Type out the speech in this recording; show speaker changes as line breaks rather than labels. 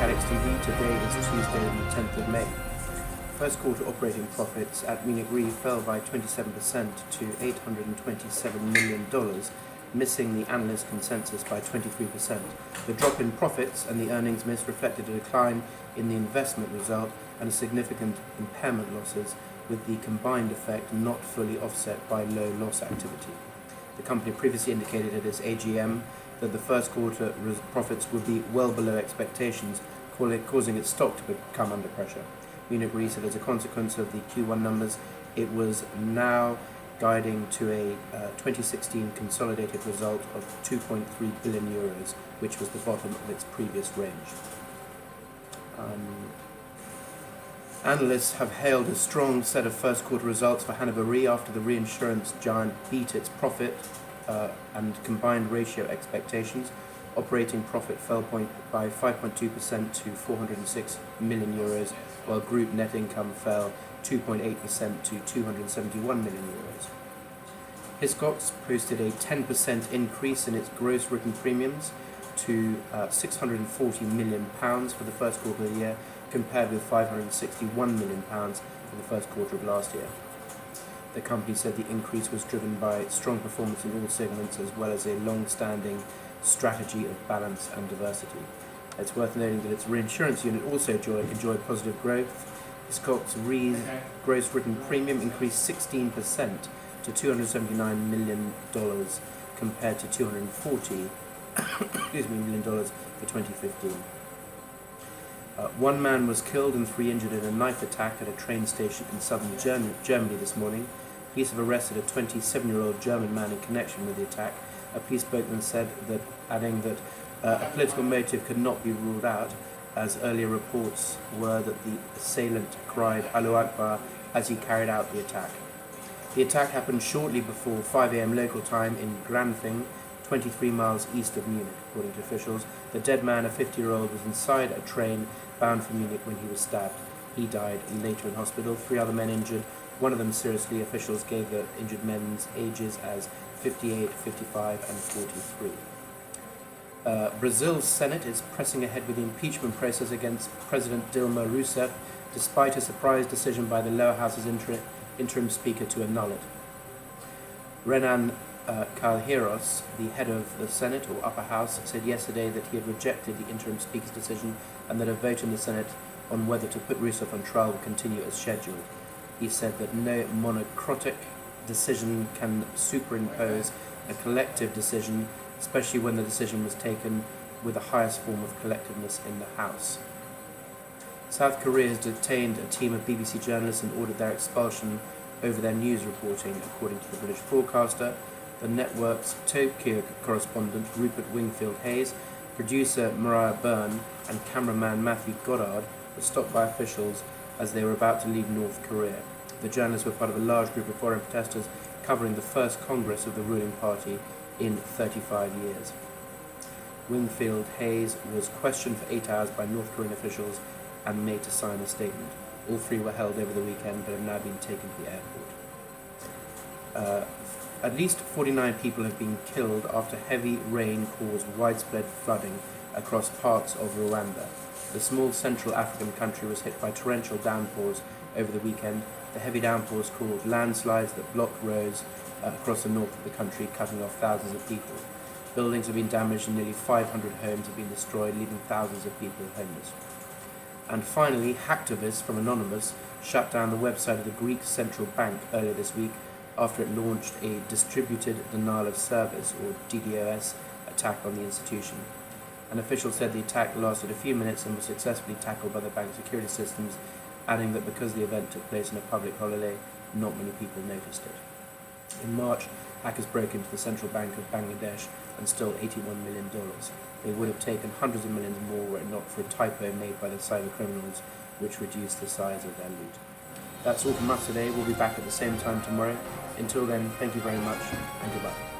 CATEX TV. Today is Tuesday, the 10th of May. First quarter operating profits at Munich Re fell by 27% to $827 million, missing the analyst consensus by 23%. The drop in profits and the earnings miss reflected a decline in the investment result and significant impairment losses, with the combined effect not fully offset by low loss activity. The company previously indicated at its AGM that the first quarter profits would be well below expectations, causing its stock to become under pressure. Munich Re said as a consequence of the Q1 numbers, it was now guiding to a 2016 consolidated result of 2.3 billion euros, which was the bottom of its previous range. Analysts have hailed a strong set of first quarter results for Hannover Re after the reinsurance giant beat its profit and combined ratio expectations. Operating profit fell by 5.2% to 406 million euros, while group net income fell 2.8% to 271 million euros. Hiscox posted a 10% increase in its gross written premiums to £640 million for the first quarter of the year, compared with £561 million for the first quarter of last year. The company said the increase was driven by strong performance in all segments, as well as a long-standing strategy of balance and diversity. It's worth noting that its reinsurance unit also enjoyed positive growth. Hiscox Re's gross written premium increased 16% to $279 million compared to $240 million for 2015. One man was killed and 3 injured in a knife attack at a train station in southern Germany this morning. Police have arrested a 27-year-old German man in connection with the attack. A police spokesman said that, adding that a political motive could not be ruled out, as earlier reports were that the assailant cried Allahu Akbar as he carried out the attack. The attack happened shortly before 5 a.m. local time in Granfing, 23 miles east of Munich, according to officials. The dead man, a 50-year-old, was inside a train bound for Munich when he was stabbed. He died later in hospital. 3 other men injured, one of them seriously. Officials gave the injured men's ages as 58, 55 and 43. Brazil's Senate is pressing ahead with the impeachment process against President Dilma Rousseff, despite a surprise decision by the lower house's interim speaker to annul it. Renan Calheiros, the head of the Senate, or upper house, said yesterday that he had rejected the interim speaker's decision and that a vote in the Senate on whether to put Rousseff on trial will continue as scheduled. He said that no monocratic decision can superimpose a collective decision, especially when the decision was taken with the highest form of collectiveness in the House. South Korea has detained a team of BBC journalists and ordered their expulsion over their news reporting, according to the British broadcaster. The network's Tokyo correspondent Rupert Wingfield-Hayes, producer Mariah Byrne and cameraman Matthew Goddard were stopped by officials as they were about to leave North Korea. The journalists were part of a large group of foreign protesters covering the first Congress of the ruling party in 35 years. Wingfield-Hayes was questioned for 8 hours by North Korean officials and made to sign a statement. All 3 were held over the weekend but have now been taken to the airport. At least 49 people have been killed after heavy rain caused widespread flooding across parts of Rwanda. The small Central African country was hit by torrential downpours over the weekend. The heavy downpours caused landslides that blocked roads across the north of the country, cutting off thousands of people. Buildings have been damaged and nearly 500 homes have been destroyed, leaving thousands of people homeless. And finally, Hacktivists from Anonymous shut down the website of the Greek Central Bank earlier this week after it launched a distributed denial of service, or DDoS, attack on the institution. An official said the attack lasted a few minutes and was successfully tackled by the bank's security systems, adding that because the event took place on a public holiday, not many people noticed it. In March, hackers broke into the Central Bank of Bangladesh and stole $81 million. They would have taken hundreds of millions more were it not for a typo made by the cyber criminals, which reduced the size of their loot. That's all from us today. We'll be back at the same time tomorrow. Until then, thank you very much and goodbye.